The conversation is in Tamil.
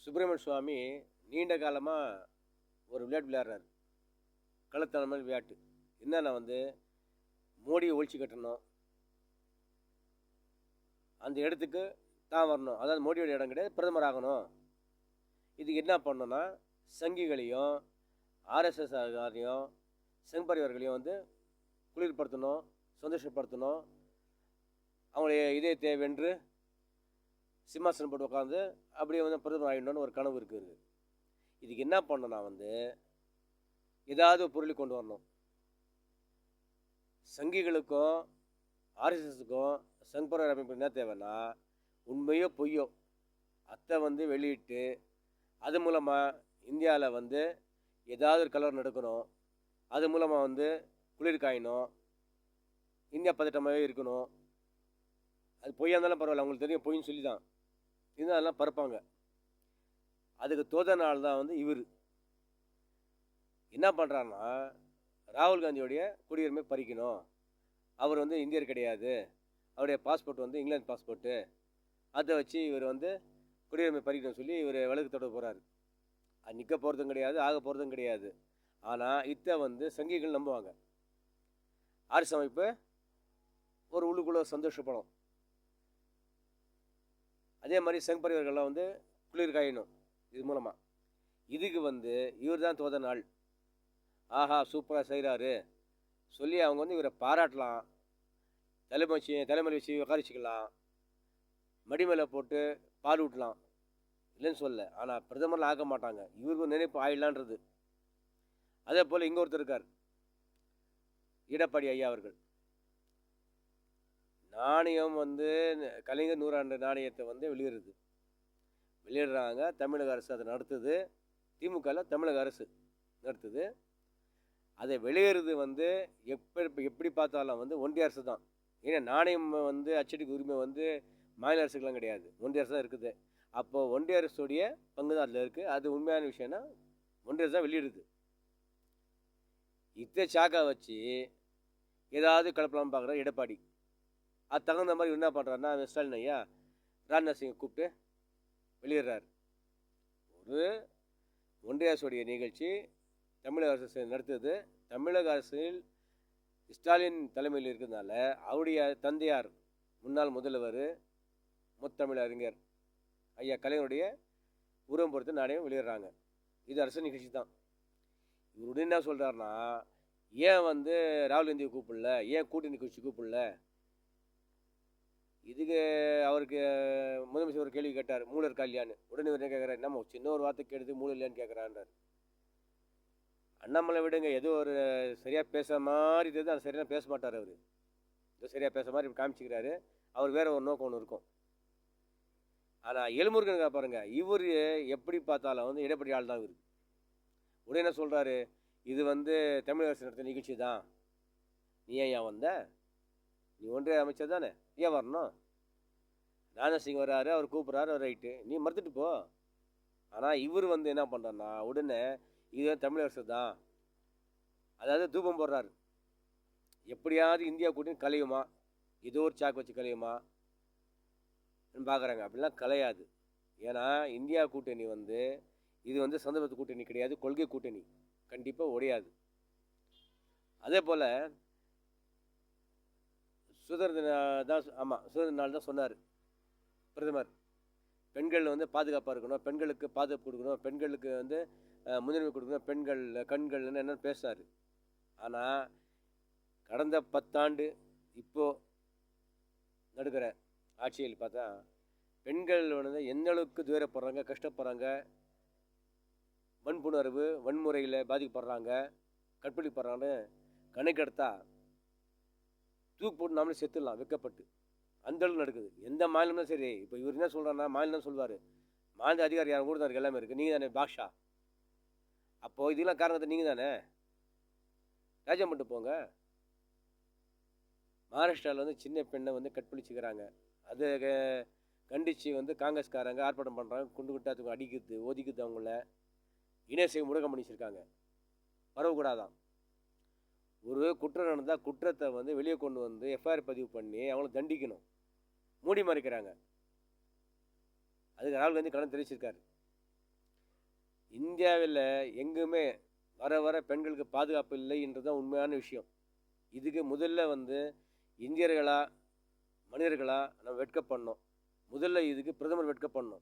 சுப்பிரமணிய சுவாமி நீண்ட காலமாக ஒரு விளையாட்டு விளையாடுறாரு. கள்ளத்தனமான விளையாட்டு. என்னன்னா மோடியை ஒழிச்சு கட்டணும், அந்த இடத்துக்கு தான் வரணும். அதாவது மோடியோட இடம் கிடையாது, பிரதமர் ஆகணும். இதுக்கு என்ன பண்ணணும்னா, சங்கிகளையும் ஆர்எஸ்எஸ் ஆரையும் சங் பரிவார்களையும் குளிர்படுத்தணும், சந்தோஷப்படுத்தணும். அவங்களுடைய இதயத்தை வென்று சிம்மாசனம் போட்டு உட்காந்து அப்படியே பிரதமர் ஆகிடணும்னு ஒரு கனவு இருக்குது. இதுக்கு என்ன பண்ணணும்னா ஏதாவது பொருளை கொண்டு வரணும். சங்கிகளுக்கும் ஆர்எஸ்எஸுக்கும் சங் பரிவார அமைப்பு என்ன தேவைன்னா, உண்மையோ பொய்யோ அதை வெளியிட்டு அது மூலமாக இந்தியாவில் ஏதாவது ஒரு கலவரம் நடக்கணும். அது மூலமாக குளிர் காயணும், இந்தியா பதட்டமாகவே இருக்கணும். அது பொய்யா இருந்தாலும் பரவாயில்ல, அவங்களுக்கு தெரியும் பொய்ன்னு சொல்லி தான் இருந்தால் அதெல்லாம் பரப்பாங்க. அதுக்கு தோத நாள் தான் இவர் என்ன பண்ணுறாருன்னா, ராகுல் காந்தியோடைய குடியுரிமை பறிக்கணும். அவர் இந்தியர் கிடையாது, அவருடைய பாஸ்போர்ட் இங்கிலாந்து பாஸ்போர்ட்டு, அதை வச்சு இவர் குடியுரிமை பறிக்கணும்னு சொல்லி இவர் வழக்கு தொட போகிறாரு. அது நிற்க போகிறதும் கிடையாது, ஆக போகிறதும் கிடையாது. ஆனால் இதை சங்கிகள் நம்புவாங்க. ஆர்எஸ் அமைப்பு ஒரு உள்ளுக்குள்ளே சந்தோஷப்படும். அதே மாதிரி சங் பரிவார்கள்லாம் குளிர் காயணும். இது மூலமாக இதுக்கு இவர் தான் தோத நாள். ஆஹா சூப்பராக செய்கிறாரு சொல்லி அவங்க இவரை பாராட்டலாம், தலைமை வச்சு உட்காரிச்சிக்கலாம், மடி மேலே போட்டு பால் ஊட்டலாம், இல்லைன்னு சொல்ல. ஆனால் பிரதமர்லாம் ஆக்க மாட்டாங்க, இவருக்கு நினைப்பு ஆயிடலான்றது. அதே போல் இங்கே ஒருத்தர் இருக்கார், எடப்பாடி ஐயா அவர்கள். நாணயம் கலைஞர் 100 நாணயத்தை வெளியிடுறாங்க. தமிழக அரசு அதை நடத்துது. திமுகவில் தமிழக அரசு நடத்துது. அதை வெளியேறது எப்படி பார்த்தாலும் ஒன்றிய அரசு தான். ஏன்னா நாணயம் அச்சடிக்கு உரிமை மாநில அரசுக்கெலாம் கிடையாது, ஒன்றிய அரசு தான் இருக்குது. அப்போது ஒன்றிய அரசுடைய பங்கு தான் அதில் இருக்குது. அது உண்மையான விஷயம்னா ஒன்றிய அரசு தான் வெளியிடுது. இத்தை சாக்கா வச்சு ஏதாவது கலப்பலாம்னு பார்க்குற எடப்பாடி. அது தகுந்த மாதிரி என்ன பண்ணுறாருன்னா, ஸ்டாலின் ஐயா ராஜ்நாத் சிங்கை கூப்பிட்டு வெளியிடுறாரு. ஒரு ஒன்றிய அரசுடைய நிகழ்ச்சி தமிழக அரசு நடத்துது. தமிழக அரசில் ஸ்டாலின் தலைமையில் இருக்கிறதுனால அவருடைய தந்தையார் முன்னாள் முதல்வர் முத்தமிழ் அறிஞர் ஐயா கலைஞருடைய உருவம் பொறுத்து நாணயம் வெளியிடுறாங்க. இது அரசு நிகழ்ச்சி தான். இவருடைய என்ன சொல்கிறாருன்னா, ஏன் ராகுல் காந்தியை கூப்பிடல, ஏன் கூட்டணி கட்சி கூப்பிடல? இதுக்கு அவருக்கு முதலமைச்சர் ஒரு கேள்வி கேட்டார், மூளை இருக்கா இல்லையான்னு. உடனே என்ன கேட்குறாரு, நம்ம சின்ன ஒரு வார்த்தை கேட்டது மூளை இல்லையான்னு கேட்குறான்றார். அண்ணாமலை விடுங்க, ஏதோ ஒரு சரியாக பேசுகிற மாதிரி தெரியுது, அது சரியாக பேச மாட்டார். அவர் ஏதோ சரியாக பேசுகிற மாதிரி காமிச்சிக்கிறாரு. அவர் வேறு ஒரு நோக்கம் ஒன்று இருக்கும். ஆனால் எலுமுருகன் பாருங்கள், இவர் எப்படி பார்த்தாலும் எடப்பாடி ஆள் தான் இவர். உடனே என்ன சொல்கிறாரு, இது தமிழக அரசு நடத்த நிகழ்ச்சி தான், நீ ஏன் வந்த? நீ ஒன்றிய அமைச்சர் தானே, ஏன் வரணும்? ராஜ்நாத் சிங் வர்றாரு, அவர் கூப்பிட்றாரு, ரைட்டு, நீ மறுத்துட்டு போ. ஆனால் இவர் என்ன பண்ணுறாருன்னா, உடனே இது தமிழக அரசு தான், அதாவது தூபம் போடுறாரு. எப்படியாவது இந்தியா கூட்டணி கலையுமா, ஏதோ ஒரு சாக்கு வச்சு கலையுமா பார்க்குறாங்க. அப்படிலாம் கலையாது. ஏன்னா இந்தியா கூட்டணி இது சந்தர்ப்பத்து கூட்டணி கிடையாது, கொள்கை கூட்டணி. கண்டிப்பாக உடையாது. அதே போல் சுதந்திர தான், ஆமாம், சுதந்திர நாள் தான் சொன்னார் பிரதமர். பெண்கள் பாதுகாப்பாக இருக்கணும், பெண்களுக்கு பாதுகாப்பு கொடுக்கணும், பெண்களுக்கு முன்னுரிமை கொடுக்கணும், பெண்கள் கண்கள்னு என்னென்னு பேசுனார். ஆனால் கடந்த 10 ஆண்டு இப்போது நடுக்கிற ஆட்சியில் பார்த்தா பெண்கள் எந்த அளவுக்கு துயரப்படுறாங்க, கஷ்டப்படுறாங்க, வன்புணர்வு வன்முறையில் பாதிக்கப்படுறாங்க, கற்பழிப்படுறாங்கன்னு கணக்கெடுத்தா தூக்கு போட்டு நாமளே செத்துடலாம் வெக்கப்பட்டு. அந்தளவுக்கு நடக்குது. எந்த மாநிலம்னா சரி. இப்போ இவர் என்ன சொல்கிறாருன்னா, மாநிலம் சொல்வார், மாநில அதிகாரி யாரும் கூட தான் இருக்குது, எல்லாமே இருக்குது, நீங்கள் தானே பாஷா. அப்போது இதெல்லாம் காரணத்தை நீங்கள் தானே ராஜ்யம் பண்ணிட்டு போங்க. மகாராஷ்டிராவில் சின்ன பெண்ணை கற்பழிச்சுக்கிறாங்க. அதை கண்டித்து காங்கிரஸ்காரங்க ஆர்ப்பாட்டம் பண்ணுறாங்க, குண்டு குட்டாத்துக்கு அடிக்குது, ஒதிக்குது. அவங்கள இணைய முடக்கம் பண்ணிச்சிருக்காங்க. பரவக்கூடாதான். ஒரு குற்றம் நடந்தால் குற்றத்தை வெளியே கொண்டு எஃப்ஐஆர் பதிவு பண்ணி அவங்கள தண்டிக்கணும். மூடி மறைக்கிறாங்க. அதுக்கு ராகுல் காந்தி கடன் தெரிவிச்சிருக்காரு. இந்தியாவில் எங்குமே வர வர பெண்களுக்கு பாதுகாப்பு இல்லை என்றது தான் உண்மையான விஷயம். இதுக்கு முதல்ல வந்து இந்தியர்களா மனிதர்களா நம்ம வெட்கப்படணும். முதல்ல இதுக்கு பிரதமர் வெட்கப்படணும்.